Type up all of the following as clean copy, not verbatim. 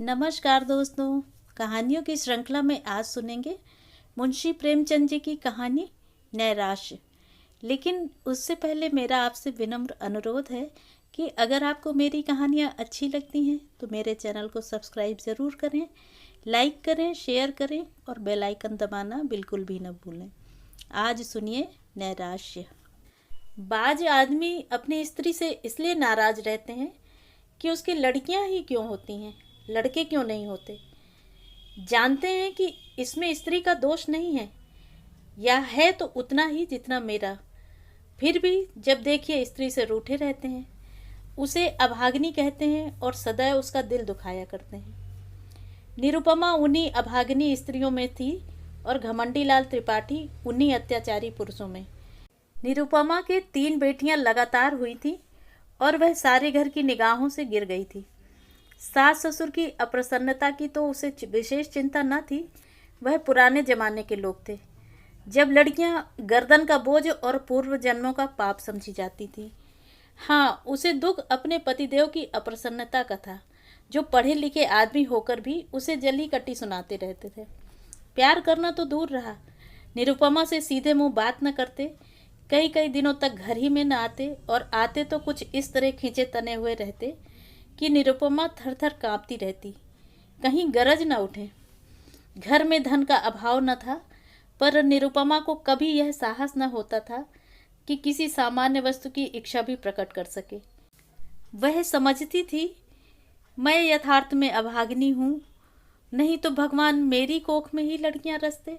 नमस्कार दोस्तों, कहानियों की श्रृंखला में आज सुनेंगे मुंशी प्रेमचंद जी की कहानी नैराश्य। लेकिन उससे पहले मेरा आपसे विनम्र अनुरोध है कि अगर आपको मेरी कहानियाँ अच्छी लगती हैं तो मेरे चैनल को सब्सक्राइब ज़रूर करें, लाइक करें, शेयर करें और बेल आइकन दबाना बिल्कुल भी न भूलें। आज सुनिए नैराश्य। बाज आदमी अपनी स्त्री से इसलिए नाराज़ रहते हैं कि उसकी लड़कियां ही क्यों होती हैं, लड़के क्यों नहीं होते। जानते हैं कि इसमें स्त्री का दोष नहीं है, या है तो उतना ही जितना मेरा। फिर भी जब देखिए स्त्री से रूठे रहते हैं, उसे अभागिनी कहते हैं और सदैव उसका दिल दुखाया करते हैं। निरुपमा उन्हीं अभागिनी स्त्रियों में थी और घमंडी लाल त्रिपाठी उन्हीं अत्याचारी पुरुषों में। निरुपमा के 3 बेटियां लगातार हुई थी और वह सारे घर की निगाहों से गिर गई थी। सास ससुर की अप्रसन्नता की तो उसे विशेष चिंता न थी। वह पुराने जमाने के लोग थे, जब लड़कियां गर्दन का बोझ और पूर्व जन्मों का पाप समझी जाती थी। हाँ, उसे दुख अपने पतिदेव की अप्रसन्नता का था, जो पढ़े लिखे आदमी होकर भी उसे जली कटी सुनाते रहते थे। प्यार करना तो दूर रहा, निरुपमा से सीधे मुंह बात न करते, कई कई दिनों तक घर ही में न आते, और आते तो कुछ इस तरह खींचे तने हुए रहते कि निरुपमा थर थर काँपती रहती, कहीं गरज न उठे। घर में धन का अभाव न था, पर निरुपमा को कभी यह साहस न होता था कि किसी सामान्य वस्तु की इच्छा भी प्रकट कर सके। वह समझती थी, मैं यथार्थ में अभागिनी हूँ, नहीं तो भगवान मेरी कोख में ही लड़कियां रचते।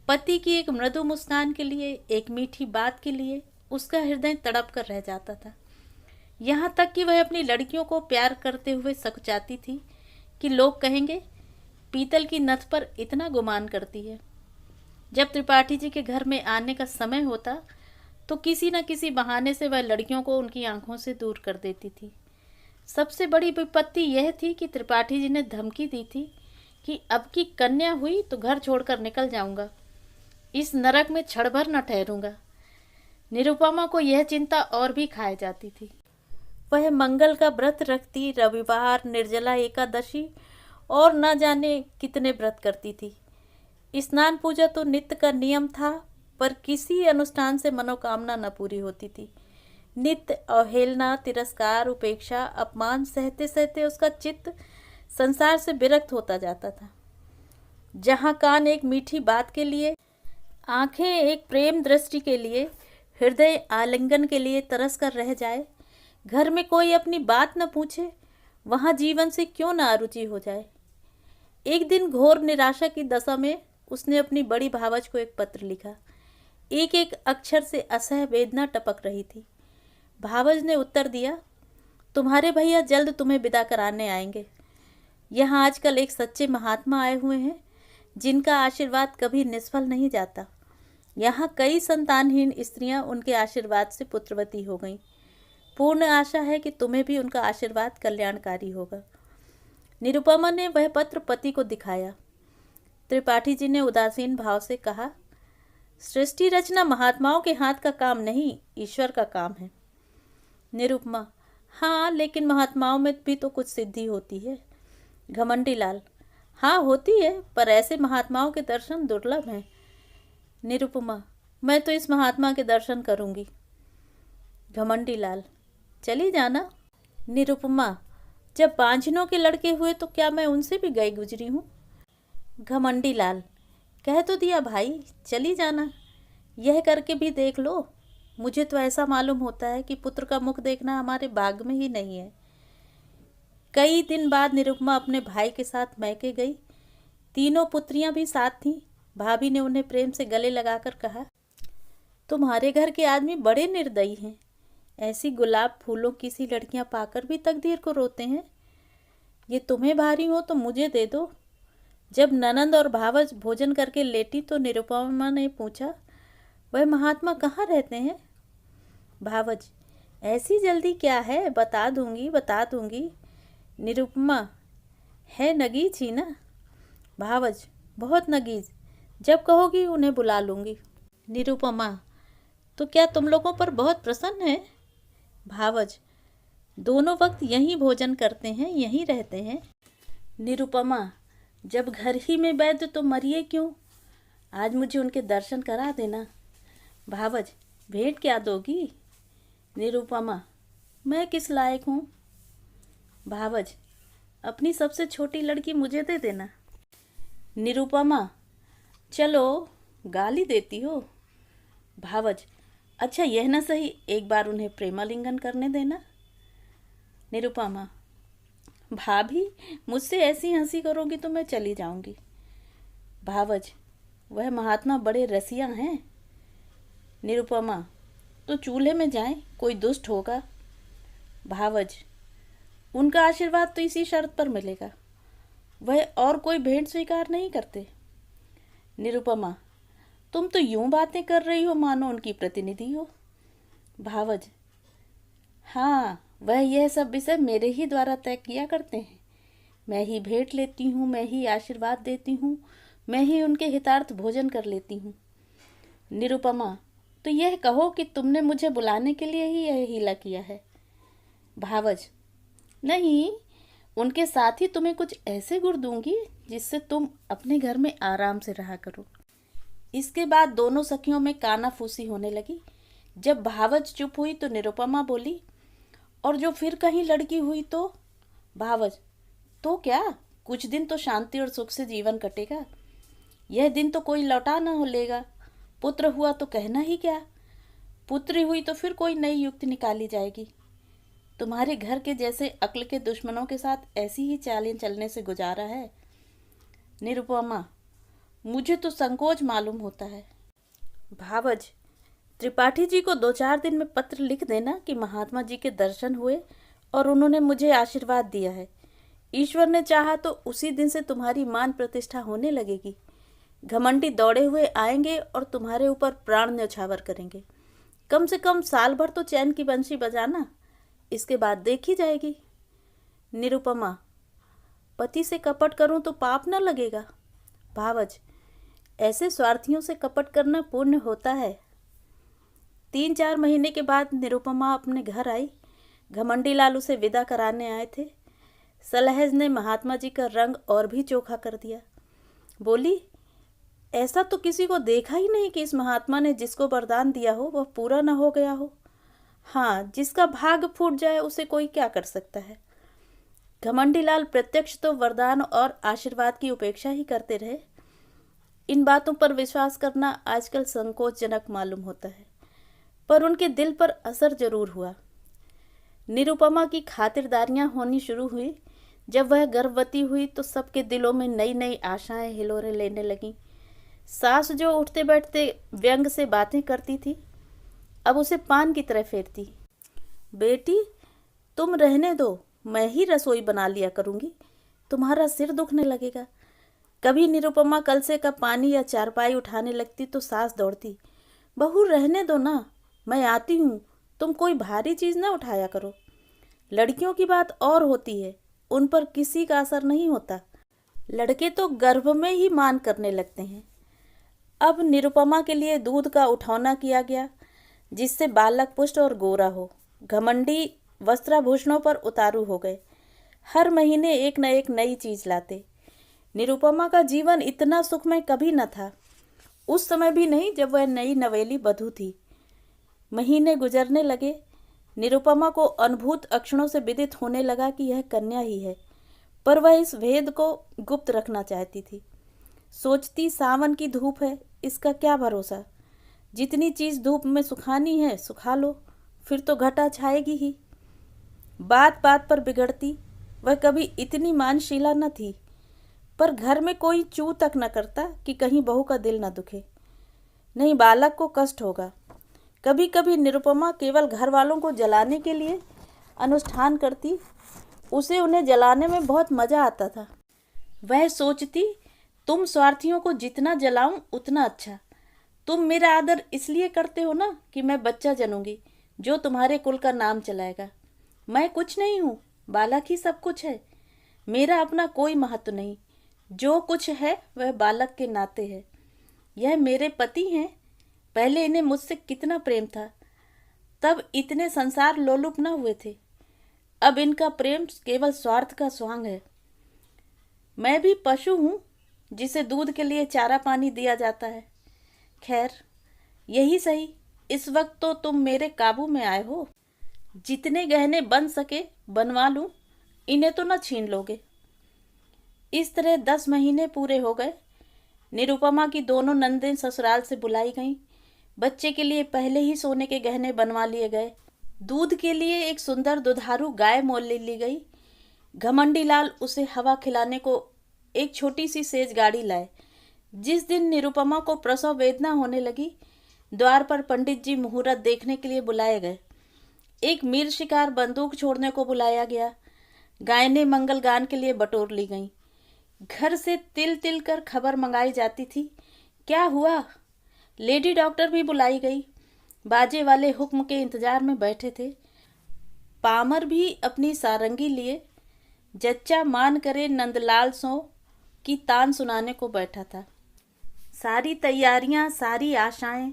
पति की एक मृदु मुस्कान के लिए, एक मीठी बात के लिए उसका हृदय तड़प कर रह जाता था। यहाँ तक कि वह अपनी लड़कियों को प्यार करते हुए सकुचाती थी कि लोग कहेंगे, पीतल की नथ पर इतना गुमान करती है। जब त्रिपाठी जी के घर में आने का समय होता तो किसी न किसी बहाने से वह लड़कियों को उनकी आंखों से दूर कर देती थी। सबसे बड़ी विपत्ति यह थी कि त्रिपाठी जी ने धमकी दी थी कि अब की कन्या हुई तो घर छोड़कर निकल जाऊंगा, इस नरक में क्षण भर न ठहरूंगा। निरुपमा को यह चिंता और भी खाए जाती थी। वह मंगल का व्रत रखती, रविवार, निर्जला एकादशी और न जाने कितने व्रत करती थी। स्नान पूजा तो नित्य का नियम था, पर किसी अनुष्ठान से मनोकामना न पूरी होती थी। नित्य अवहेलना, तिरस्कार, उपेक्षा, अपमान सहते सहते उसका चित्त संसार से विरक्त होता जाता था। जहाँ कान एक मीठी बात के लिए, आंखें एक प्रेम दृष्टि के लिए, हृदय आलिंगन के लिए तरस कर रह जाए, घर में कोई अपनी बात न पूछे, वहाँ जीवन से क्यों न अरुचि हो जाए। एक दिन घोर निराशा की दशा में उसने अपनी बड़ी भावज को एक पत्र लिखा। एक एक अक्षर से असह्य वेदना टपक रही थी। भावज ने उत्तर दिया, तुम्हारे भैया जल्द तुम्हें विदा कराने आएंगे। यहाँ आजकल एक सच्चे महात्मा आए हुए हैं, जिनका आशीर्वाद कभी निष्फल नहीं जाता। यहाँ कई संतानहीन स्त्रियां उनके आशीर्वाद से पुत्रवती हो गईं। पूर्ण आशा है कि तुम्हें भी उनका आशीर्वाद कल्याणकारी होगा। निरुपमा ने वह पत्र पति को दिखाया। त्रिपाठी जी ने उदासीन भाव से कहा, सृष्टि रचना महात्माओं के हाथ का काम नहीं, ईश्वर का काम है। निरुपमा, हाँ, लेकिन महात्माओं में भी तो कुछ सिद्धि होती है। घमंडी लाल, हाँ होती है, पर ऐसे महात्माओं के दर्शन दुर्लभ हैं। निरुपमा, मैं तो इस महात्मा के दर्शन करूंगी। घमंडी लाल, चली जाना। निरुपमा, जब बांझनों के लड़के हुए तो क्या मैं उनसे भी गई गुजरी हूँ। घमंडी लाल, कह तो दिया भाई, चली जाना। यह करके भी देख लो। मुझे तो ऐसा मालूम होता है कि पुत्र का मुख देखना हमारे भाग में ही नहीं है। कई दिन बाद निरुपमा अपने भाई के साथ मैके गई। तीनों पुत्रियां भी साथ थीं। भाभी ने उन्हें प्रेम से गले लगाकर कहा, तुम्हारे घर के आदमी बड़े निर्दयी हैं। ऐसी गुलाब फूलों की सी लड़कियां पाकर भी तकदीर को रोते हैं। ये तुम्हें भारी हो तो मुझे दे दो। जब ननंद और भावज भोजन करके लेटी तो निरुपमा ने पूछा, वह महात्मा कहाँ रहते हैं। भावज, ऐसी जल्दी क्या है, बता दूंगी बता दूंगी। निरुपमा, है नगीज ही ना। भावज, बहुत नगीज, जब कहोगी उन्हें बुला लूंगी। निरुपमा, तो क्या तुम लोगों पर बहुत प्रसन्न है। भावज, दोनों वक्त यहीं भोजन करते हैं, यहीं रहते हैं। निरुपमा, जब घर ही में वैद्य तो मरिए क्यों? आज मुझे उनके दर्शन करा देना। भावज, भेंट क्या दोगी? निरुपमा, मैं किस लायक हूँ? भावज, अपनी सबसे छोटी लड़की मुझे दे देना। निरुपमा, चलो गाली देती हो। भावज, अच्छा यह ना सही, एक बार उन्हें प्रेमालिंगन करने देना। निरुपमा, भाभी, मुझसे ऐसी हंसी करोगी तो मैं चली जाऊंगी। भावज, वह महात्मा बड़े रसिया हैं। निरुपमा, तो चूल्हे में जाएं, कोई दुष्ट होगा। भावज, उनका आशीर्वाद तो इसी शर्त पर मिलेगा, वह और कोई भेंट स्वीकार नहीं करते। निरुपमा, तुम तो यूं बातें कर रही हो मानो उनकी प्रतिनिधि हो। भावज, हाँ, वह यह सब विषय मेरे ही द्वारा तय किया करते हैं। मैं ही भेंट लेती हूँ, मैं ही आशीर्वाद देती हूँ, मैं ही उनके हितार्थ भोजन कर लेती हूँ। निरुपमा, तो यह कहो कि तुमने मुझे बुलाने के लिए ही यह हीला किया है। भावज, नहीं, उनके साथ ही तुम्हें कुछ ऐसे गुण दूंगी जिससे तुम अपने घर में आराम से रहा करो। इसके बाद दोनों सखियों में कानाफूसी होने लगी। जब भावज चुप हुई तो निरुपमा बोली, और जो फिर कहीं लड़की हुई तो? भावज, तो क्या, कुछ दिन तो शांति और सुख से जीवन कटेगा। यह दिन तो कोई लौटा न हो लेगा। पुत्र हुआ तो कहना ही क्या, पुत्री हुई तो फिर कोई नई युक्ति निकाली जाएगी। तुम्हारे घर के जैसे अक्ल के दुश्मनों के साथ ऐसी ही चालें चलने से गुजारा है। निरुपमा, मुझे तो संकोच मालूम होता है। भावज, त्रिपाठी जी को 2-4 दिन में पत्र लिख देना कि महात्मा जी के दर्शन हुए और उन्होंने मुझे आशीर्वाद दिया है। ईश्वर ने चाहा तो उसी दिन से तुम्हारी मान प्रतिष्ठा होने लगेगी। घमंडी दौड़े हुए आएंगे और तुम्हारे ऊपर प्राण न्यौछावर करेंगे। कम से कम साल भर तो चैन की बंशी बजाना, इसके बाद देखी जाएगी। निरुपमा, पति से कपट करूं तो पाप न लगेगा? भावज, ऐसे स्वार्थियों से कपट करना पुण्य होता है। 3-4 महीने के बाद निरुपमा अपने घर आई। घमंडी लाल उसे विदा कराने आए थे। सलहेज ने महात्मा जी का रंग और भी चोखा कर दिया। बोली, ऐसा तो किसी को देखा ही नहीं कि इस महात्मा ने जिसको वरदान दिया हो वह पूरा न हो गया हो। हाँ, जिसका भाग फूट जाए उसे कोई क्या कर सकता है। घमंडी लाल प्रत्यक्ष तो वरदान और आशीर्वाद की उपेक्षा ही करते रहे। इन बातों पर विश्वास करना आजकल संकोचजनक मालूम होता है, पर उनके दिल पर असर जरूर हुआ। निरुपमा की खातिरदारियां होनी शुरू हुई। जब वह गर्भवती हुई तो सबके दिलों में नई नई आशाएं हिलोरे लेने लगीं। सास जो उठते बैठते व्यंग से बातें करती थी, अब उसे पान की तरह फेरती। बेटी, तुम रहने दो, मैं ही रसोई बना लिया करूंगी, तुम्हारा सिर दुखने लगेगा। कभी निरुपमा कलसे का पानी या चारपाई उठाने लगती तो सास दौड़ती, बहू रहने दो ना, मैं आती हूँ, तुम कोई भारी चीज ना उठाया करो। लड़कियों की बात और होती है, उन पर किसी का असर नहीं होता। लड़के तो गर्भ में ही मान करने लगते हैं। अब निरुपमा के लिए दूध का उठौना किया गया जिससे बालक पुष्ट और गोरा हो। घमंडी वस्त्राभूषणों पर उतारू हो गए। हर महीने एक न एक नई चीज लाते। निरुपमा का जीवन इतना सुखमय कभी न था, उस समय भी नहीं जब वह नई नवेली बधू थी। महीने गुजरने लगे। निरुपमा को अनुभूत अक्षणों से विदित होने लगा कि यह कन्या ही है, पर वह इस भेद को गुप्त रखना चाहती थी। सोचती, सावन की धूप है, इसका क्या भरोसा, जितनी चीज धूप में सुखानी है सुखा लो, फिर तो घटा छाएगी ही। बात बात पर बिगड़ती। वह कभी इतनी मानशीला न थी, पर घर में कोई चू तक न करता कि कहीं बहू का दिल न दुखे, नहीं बालक को कष्ट होगा। कभी कभी निरुपमा केवल घर वालों को जलाने के लिए अनुष्ठान करती, उसे उन्हें जलाने में बहुत मजा आता था। वह सोचती, तुम स्वार्थियों को जितना जलाऊं उतना अच्छा। तुम मेरा आदर इसलिए करते हो ना कि मैं बच्चा जनूंगी जो तुम्हारे कुल का नाम चलाएगा। मैं कुछ नहीं हूँ, बालक ही सब कुछ है। मेरा अपना कोई महत्व नहीं, जो कुछ है वह बालक के नाते है। यह मेरे पति हैं, पहले इन्हें मुझसे कितना प्रेम था, तब इतने संसार लोलुप न हुए थे। अब इनका प्रेम केवल स्वार्थ का स्वांग है। मैं भी पशु हूँ जिसे दूध के लिए चारा पानी दिया जाता है। खैर, यही सही, इस वक्त तो तुम मेरे काबू में आए हो। जितने गहने बन सके बनवा लूँ, इन्हें तो न छीन लोगे। इस तरह 10 महीने पूरे हो गए। निरुपमा की दोनों नंदें ससुराल से बुलाई गईं। बच्चे के लिए पहले ही सोने के गहने बनवा लिए गए। दूध के लिए एक सुंदर दुधारू गाय मोल ले ली गई। घमंडी लाल उसे हवा खिलाने को एक छोटी सी सेज गाड़ी लाए। जिस दिन निरुपमा को प्रसव वेदना होने लगी, द्वार पर पंडित जी मुहूर्त देखने के लिए बुलाए गए। एक मीर शिकार बंदूक छोड़ने को बुलाया गया। गायनें मंगल गान के लिए बटोर ली गईं। घर से तिल तिल कर खबर मंगाई जाती थी। क्या हुआ? लेडी डॉक्टर भी बुलाई गई। बाजे वाले हुक्म के इंतजार में बैठे थे। पामर भी अपनी सारंगी लिए जच्चा मान करे नंदलाल सो की तान सुनाने को बैठा था। सारी तैयारियां, सारी आशाएं,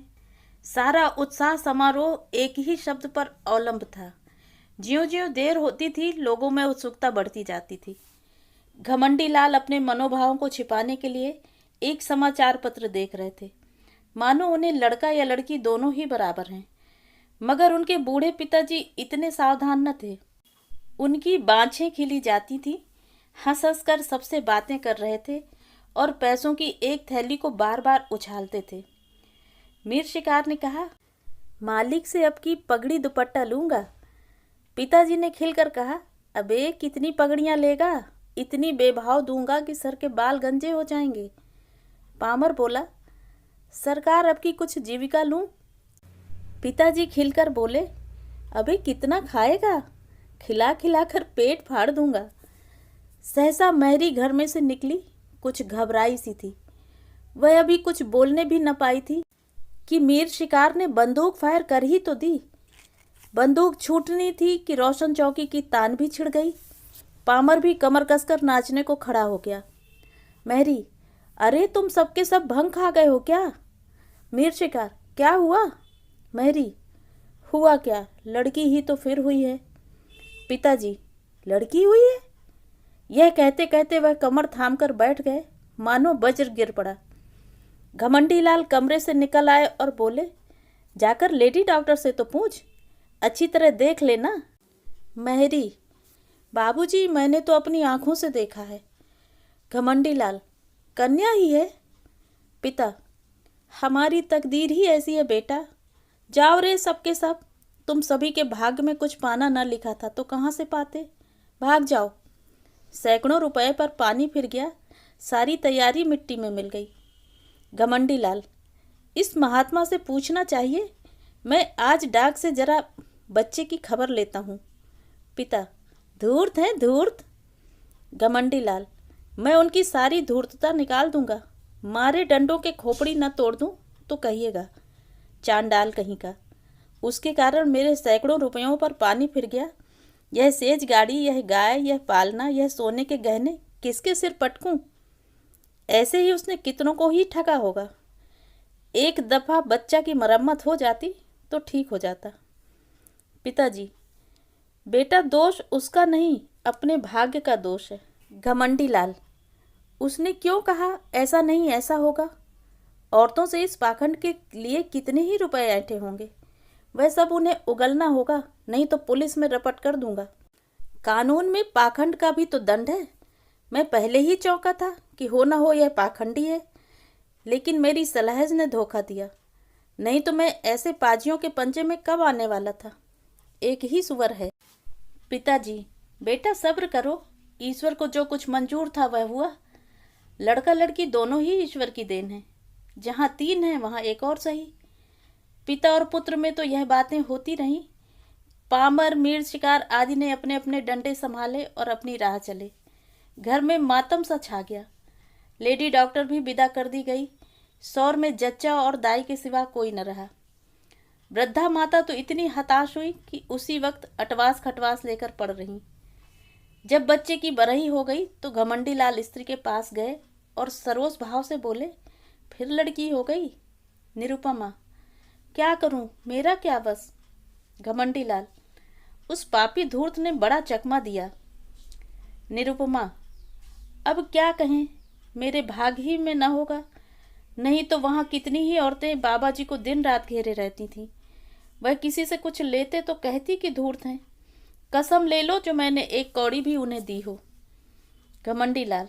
सारा उत्साह समारोह एक ही शब्द पर अवलंब था। ज्यों ज्यों देर होती थी, लोगों में उत्सुकता बढ़ती जाती थी। घमंडी लाल अपने मनोभावों को छिपाने के लिए एक समाचार पत्र देख रहे थे, मानो उन्हें लड़का या लड़की दोनों ही बराबर हैं। मगर उनके बूढ़े पिताजी इतने सावधान न थे। उनकी बाँछें खिली जाती थी, हंस हंस कर सबसे बातें कर रहे थे और पैसों की एक थैली को बार बार उछालते थे। मीर शिकार ने कहा, मालिक से अब की पगड़ी दुपट्टा लूँगा। पिताजी ने खिलकर कहा, अबे कितनी पगड़ियाँ लेगा? इतनी बेभाव दूंगा कि सर के बाल गंजे हो जाएंगे। पामर बोला, सरकार अब की कुछ जीविका लूं? पिताजी खिलकर बोले, अबे कितना खाएगा? खिला खिला कर पेट फाड़ दूंगा। सहसा मैरी घर में से निकली, कुछ घबराई सी थी। वह अभी कुछ बोलने भी न पाई थी कि मीर शिकार ने बंदूक फायर कर ही तो दी। बंदूक छूटनी थी कि रोशन चौकी की तान भी छिड़ गई। पामर भी कमर कसकर नाचने को खड़ा हो गया। मैरी, अरे तुम सबके सब भंग खा गए हो क्या? मीर शिकार, क्या हुआ? मैरी, हुआ क्या, लड़की ही तो फिर हुई है। पिताजी, लड़की हुई है? यह कहते कहते वह कमर थाम कर बैठ गए, मानो वज्र गिर पड़ा। घमंडी लाल कमरे से निकल आए और बोले, जाकर लेडी डॉक्टर से तो पूछ, अच्छी तरह देख लेना। मैरी, बाबूजी, मैंने तो अपनी आंखों से देखा है। घमंडी लाल, कन्या ही है। पिता, हमारी तकदीर ही ऐसी है बेटा। जाओ रे सबके सब, तुम सभी के भाग्य में कुछ पाना न लिखा था तो कहाँ से पाते? भाग जाओ। सैकड़ों रुपए पर पानी फिर गया, सारी तैयारी मिट्टी में मिल गई। घमंडी लाल, इस महात्मा से पूछना चाहिए, मैं आज डाक से जरा बच्चे की खबर लेता हूँ। पिता, धूर्त है धूर्त। घमंडी लाल, मैं उनकी सारी धूर्तता निकाल दूंगा। मारे डंडों के खोपड़ी न तोड़ दूं तो कहिएगा, चांडाल कहीं का। उसके कारण मेरे सैकड़ों रुपयों पर पानी फिर गया। यह सेज गाड़ी, यह गाय, यह पालना, यह सोने के गहने किसके सिर पटकूं? ऐसे ही उसने कितनों को ही ठगा होगा। एक दफ़ा बच्चा की मरम्मत हो जाती तो ठीक हो जाता। पिताजी, बेटा, दोष उसका नहीं, अपने भाग्य का दोष है। घमंडी लाल, उसने क्यों कहा ऐसा नहीं ऐसा होगा? औरतों से इस पाखंड के लिए कितने ही रुपए ऐंठे होंगे। वह सब उन्हें उगलना होगा, नहीं तो पुलिस में रपट कर दूंगा। कानून में पाखंड का भी तो दंड है। मैं पहले ही चौंका था कि हो ना हो यह पाखंडी है, लेकिन मेरी सलहज ने धोखा दिया, नहीं तो मैं ऐसे पाजियों के पंजे में कब आने वाला था। एक ही सुवर है। पिताजी, बेटा सब्र करो, ईश्वर को जो कुछ मंजूर था वह हुआ। लड़का लड़की दोनों ही ईश्वर की देन है। जहाँ 3 हैं वहाँ एक और सही। पिता और पुत्र में तो यह बातें होती रहीं। पामर, मीर शिकार आदि ने अपने अपने डंडे संभाले और अपनी राह चले। घर में मातम सा छा गया। लेडी डॉक्टर भी विदा कर दी गई। सौर में जच्चा और दाई के सिवा कोई न रहा। वृद्धा माता तो इतनी हताश हुई कि उसी वक्त अटवास खटवास लेकर पड़ रही। जब बच्चे की बरही हो गई तो घमंडी लाल स्त्री के पास गए और सरोस भाव से बोले, फिर लड़की हो गई? निरुपमा, क्या करूं, मेरा क्या बस। घमंडी लाल, उस पापी धूर्त ने बड़ा चकमा दिया। निरुपमा, अब क्या कहें, मेरे भाग ही में न होगा, नहीं तो वहाँ कितनी ही औरतें बाबा जी को दिन रात घेरे रहती थीं। वह किसी से कुछ लेते तो कहती कि धूर्त हैं। कसम ले लो जो मैंने एक कौड़ी भी उन्हें दी हो। घमंडी लाल,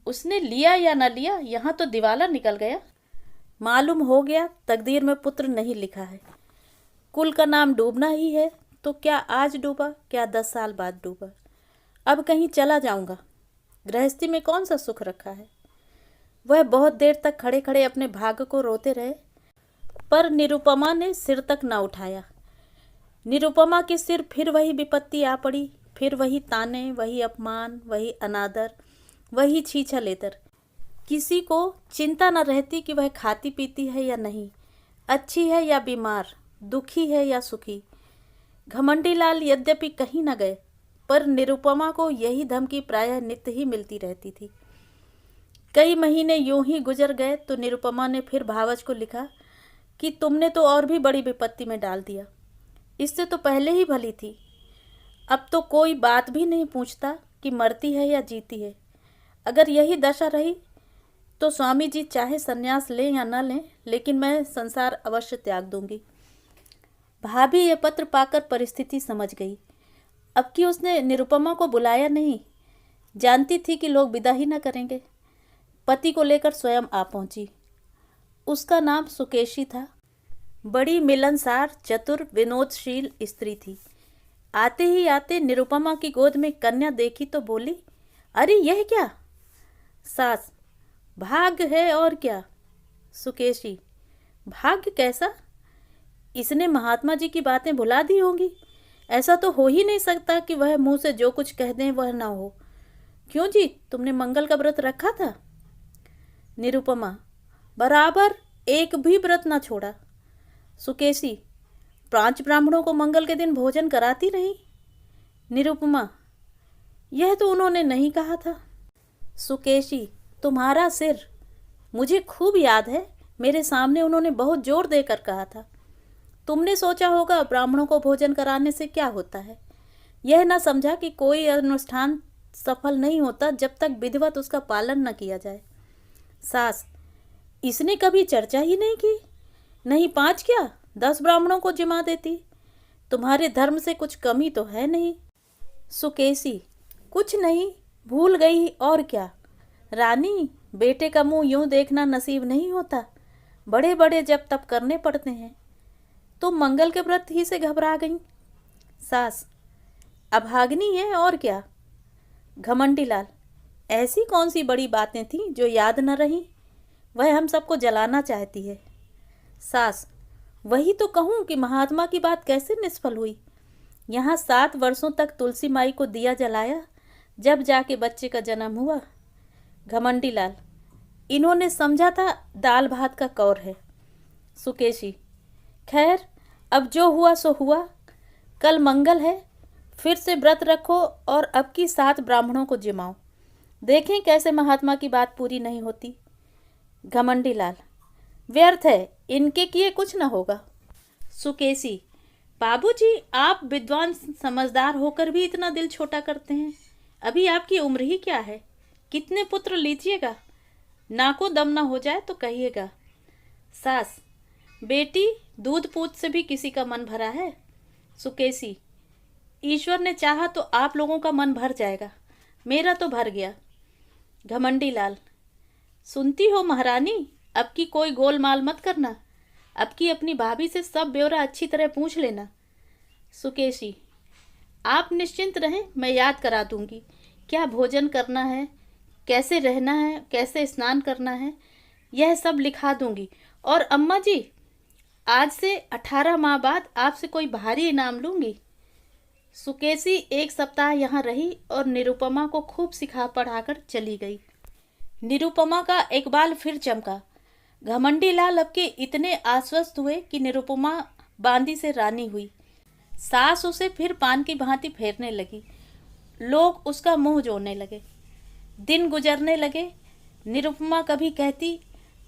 उसने लिया या न लिया, यहाँ तो दिवाला निकल गया। मालूम हो गया तकदीर में पुत्र नहीं लिखा है। कुल का नाम डूबना ही है, तो क्या आज डूबा, क्या 10 साल बाद डूबा। अब कहीं चला जाऊंगा, गृहस्थी में कौन सा सुख रखा है। वह बहुत देर तक खड़े खड़े अपने भाग्य को रोते रहे, पर निरुपमा ने सिर तक न उठाया। निरुपमा के सिर फिर वही विपत्ति आ पड़ी, फिर वही ताने, वही अपमान, वही अनादर, वही छीछलेतर। किसी को चिंता न रहती कि वह खाती पीती है या नहीं, अच्छी है या बीमार, दुखी है या सुखी। घमंडी लाल यद्यपि कहीं न गए, पर निरुपमा को यही धमकी प्रायः नित्य ही मिलती रहती थी। कई महीने यूं ही गुजर गए तो निरुपमा ने फिर भावज को लिखा कि तुमने तो और भी बड़ी विपत्ति में डाल दिया, इससे तो पहले ही भली थी। अब तो कोई बात भी नहीं पूछता कि मरती है या जीती है। अगर यही दशा रही तो स्वामी जी चाहे संन्यास लें या न लें, लेकिन मैं संसार अवश्य त्याग दूंगी। भाभी ये पत्र पाकर परिस्थिति समझ गई। अब कि उसने निरुपमा को बुलाया नहीं, जानती थी कि लोग विदा ही न करेंगे। पति को लेकर स्वयं आ पहुंची। उसका नाम सुकेशी था। बड़ी मिलनसार, चतुर, विनोदशील स्त्री थी। आते ही आते निरुपमा की गोद में कन्या देखी तो बोली, अरे यह क्या। सास, भाग्य है और क्या। सुकेशी, भाग्य कैसा। इसने महात्मा जी की बातें भुला दी होंगी। ऐसा तो हो ही नहीं सकता कि वह मुंह से जो कुछ कह दें वह ना हो। क्यों जी, तुमने मंगल का व्रत रखा था। निरुपमा, बराबर एक भी व्रत ना छोड़ा। सुकेशी, 5 ब्राह्मणों को मंगल के दिन भोजन कराती नहीं। निरुपमा, यह तो उन्होंने नहीं कहा था। सुकेशी, तुम्हारा सिर, मुझे खूब याद है, मेरे सामने उन्होंने बहुत जोर देकर कहा था। तुमने सोचा होगा ब्राह्मणों को भोजन कराने से क्या होता है। यह न समझा कि कोई अनुष्ठान सफल नहीं होता जब तक विधिवत उसका पालन न किया जाए। सास, इसने कभी चर्चा ही नहीं की। नहीं 5 क्या 10 ब्राह्मणों को जिमा देती। तुम्हारे धर्म से कुछ कमी तो है नहीं। सुकेशी, कुछ नहीं, भूल गई और क्या। रानी, बेटे का मुंह यूं देखना नसीब नहीं होता, बड़े बड़े जब तब करने पड़ते हैं। तुम मंगल के व्रत ही से घबरा गई। सास, अभागनी है और क्या। घमंडी लाल, ऐसी कौन सी बड़ी बातें थीं जो याद न रहीं। वह हम सबको जलाना चाहती है। सास, वही तो कहूँ कि महात्मा की बात कैसे निष्फल हुई। यहाँ 7 वर्षों तक तुलसी माई को दिया जलाया, जब जाके बच्चे का जन्म हुआ। घमंडी लाल, इन्होंने समझा था दाल भात का कौर है। सुकेशी, खैर अब जो हुआ सो हुआ। कल मंगल है, फिर से व्रत रखो और अब की 7 ब्राह्मणों को जिमाओ। देखें कैसे महात्मा की बात पूरी नहीं होती। घमंडी लाल, व्यर्थ है, इनके किए कुछ न होगा। सुकेशी, बाबूजी, आप विद्वान समझदार होकर भी इतना दिल छोटा करते हैं। अभी आपकी उम्र ही क्या है। कितने पुत्र लीजिएगा, नाको दम न हो जाए तो कहिएगा। सास, बेटी, दूध पूत से भी किसी का मन भरा है। सुकेशी, ईश्वर ने चाहा तो आप लोगों का मन भर जाएगा, मेरा तो भर गया। घमंडी लाल, सुनती हो महारानी, अब की कोई गोलमाल मत करना। अब की अपनी भाभी से सब ब्यौरा अच्छी तरह पूछ लेना। सुकेशी, आप निश्चिंत रहें, मैं याद करा दूंगी क्या भोजन करना है, कैसे रहना है, कैसे स्नान करना है, यह सब लिखा दूंगी। और अम्मा जी, आज से 18 माह बाद आपसे कोई भारी इनाम लूंगी। सुकेशी 1 सप्ताह यहाँ रही और निरुपमा को खूब सिखा पढ़ाकर चली गई। निरुपमा का इकबाल फिर चमका। घमंडी लाल अब के इतने आश्वस्त हुए कि निरुपमा बांदी से रानी हुई। सास उसे फिर पान की भांति फेरने लगी। लोग उसका मुंह जोड़ने लगे। दिन गुजरने लगे। निरुपमा कभी कहती,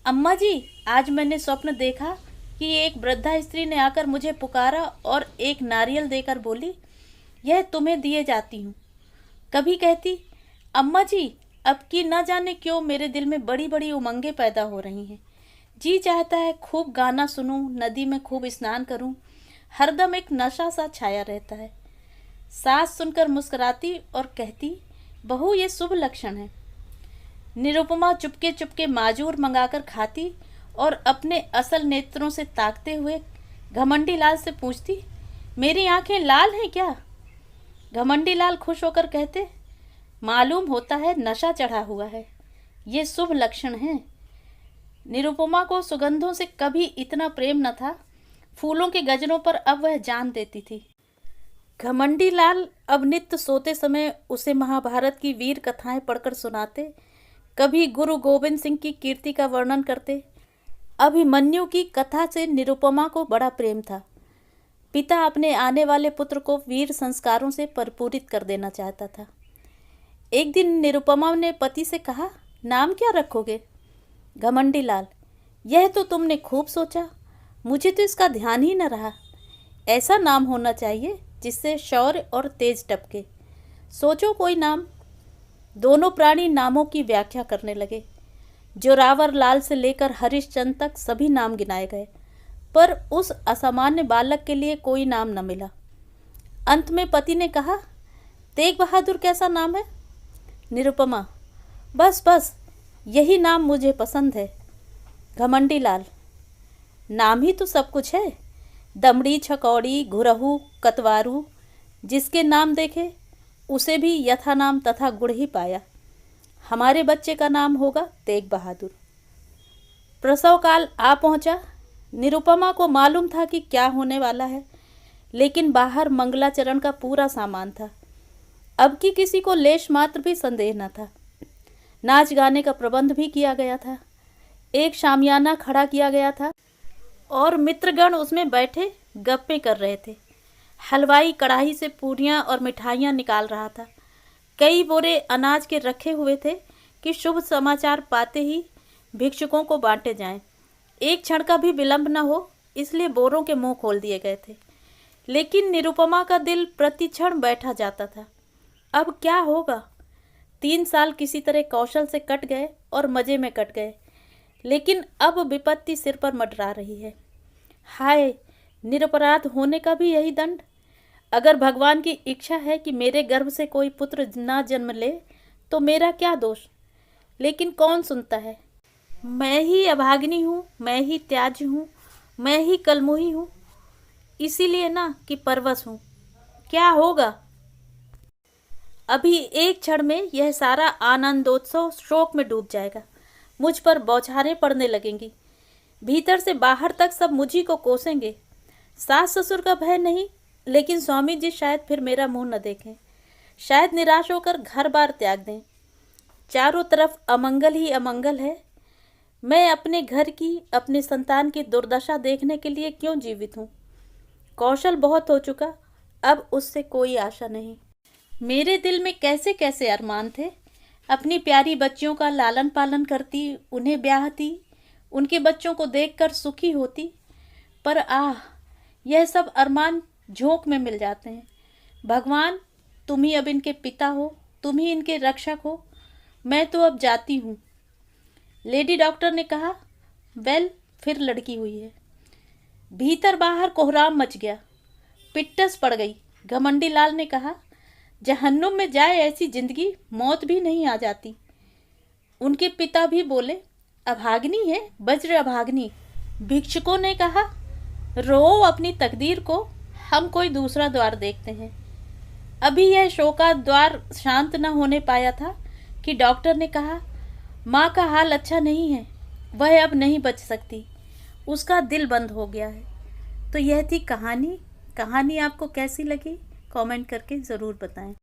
अम्मा जी, आज मैंने स्वप्न देखा कि एक वृद्धा स्त्री ने आकर मुझे पुकारा और एक नारियल देकर बोली, यह तुम्हें दिए जाती हूँ। कभी कहती, अम्मा जी, अब की न जाने क्यों मेरे दिल में बड़ी बड़ी उमंगें पैदा हो रही हैं। जी चाहता है खूब गाना सुनूं, नदी में खूब स्नान करूं। हरदम एक नशा सा छाया रहता है। सास सुनकर मुस्कुराती और कहती, बहू ये शुभ लक्षण है। निरुपमा चुपके चुपके माजूर मंगाकर खाती और अपने असल नेत्रों से ताकते हुए घमंडी लाल से पूछती, मेरी आंखें लाल हैं क्या? घमंडी लाल खुश होकर कहते, मालूम होता है नशा चढ़ा हुआ है, ये शुभ लक्षण है। निरुपमा को सुगंधों से कभी इतना प्रेम न था। फूलों के गजरों पर अब वह जान देती थी। घमंडी लाल अब नित्य सोते समय उसे महाभारत की वीर कथाएं पढ़कर सुनाते, कभी गुरु गोविंद सिंह की कीर्ति का वर्णन करते। अभिमन्यु की कथा से निरुपमा को बड़ा प्रेम था। पिता अपने आने वाले पुत्र को वीर संस्कारों से परिपूरित कर देना चाहता था। एक दिन निरुपमा ने पति से कहा, नाम क्या रखोगे? घमंडी लाल, यह तो तुमने खूब सोचा, मुझे तो इसका ध्यान ही न रहा। ऐसा नाम होना चाहिए जिससे शौर्य और तेज टपके। सोचो कोई नाम। दोनों प्राणी नामों की व्याख्या करने लगे। जोरावर लाल से लेकर हरिश्चंद्र तक सभी नाम गिनाए गए, पर उस असामान्य बालक के लिए कोई नाम न मिला। अंत में पति ने कहा, तेग बहादुर कैसा नाम है? निरुपमा, बस बस यही नाम मुझे पसंद है। घमंडी लाल, नाम ही तो सब कुछ है। दमड़ी, छकौड़ी, घुरहू, कतवारू, जिसके नाम देखे उसे भी यथा नाम तथा गुण ही पाया। हमारे बच्चे का नाम होगा तेग बहादुर। प्रसव काल आ पहुंचा। निरुपमा को मालूम था कि क्या होने वाला है, लेकिन बाहर मंगलाचरण का पूरा सामान था। अब की किसी को लेश मात्र भी संदेह न था। नाच गाने का प्रबंध भी किया गया था। एक शामियाना खड़ा किया गया था और मित्रगण उसमें बैठे गप्पे कर रहे थे। हलवाई कढ़ाई से पूरियां और मिठाइयां निकाल रहा था। कई बोरे अनाज के रखे हुए थे कि शुभ समाचार पाते ही भिक्षुकों को बांटे जाएं। एक क्षण का भी विलंब न हो, इसलिए बोरों के मुंह खोल दिए गए थे। लेकिन निरुपमा का दिल प्रतिक्षण बैठा जाता था। अब क्या होगा? 3 साल किसी तरह कौशल से कट गए और मजे में कट गए, लेकिन अब विपत्ति सिर पर मंडरा रही है। हाय, निरपराध होने का भी यही दंड। अगर भगवान की इच्छा है कि मेरे गर्भ से कोई पुत्र ना जन्म ले तो मेरा क्या दोष? लेकिन कौन सुनता है? मैं ही अभागिनी हूँ, मैं ही त्याज्य हूँ, मैं ही कलमुही हूँ, इसीलिए ना कि परवश हूँ। क्या होगा? अभी एक क्षण में यह सारा आनंदोत्सव शोक में डूब जाएगा। मुझ पर बौछारें पड़ने लगेंगी। भीतर से बाहर तक सब मुझी को कोसेंगे। सास ससुर का भय नहीं, लेकिन स्वामी जी शायद फिर मेरा मुंह न देखें। शायद निराश होकर घर बार त्याग दें। चारों तरफ अमंगल ही अमंगल है। मैं अपने घर की, अपने संतान की दुर्दशा देखने के लिए क्यों जीवित हूँ? कौशल बहुत हो चुका, अब उससे कोई आशा नहीं। मेरे दिल में कैसे कैसे अरमान थे। अपनी प्यारी बच्चियों का लालन पालन करती, उन्हें ब्याहती, उनके बच्चों को देखकर सुखी होती। पर आह, यह सब अरमान झोंक में मिल जाते हैं। भगवान, तुम ही अब इनके पिता हो, तुम ही इनके रक्षक हो। मैं तो अब जाती हूँ। लेडी डॉक्टर ने कहा, वेल, फिर लड़की हुई है। भीतर बाहर कोहराम मच गया। पिट्टस पड़ गई। घमंडी लाल ने कहा, जहन्नुम में जाए ऐसी जिंदगी, मौत भी नहीं आ जाती। उनके पिता भी बोले, अभाग्नि है, वज्र अभाग्नि। भिक्षुकों ने कहा, रो अपनी तकदीर को, हम कोई दूसरा द्वार देखते हैं। अभी यह शोका द्वार शांत न होने पाया था कि डॉक्टर ने कहा, माँ का हाल अच्छा नहीं है, वह अब नहीं बच सकती, उसका दिल बंद हो गया है। तो यह थी कहानी। कहानी आपको कैसी लगी कमेंट करके ज़रूर बताएं।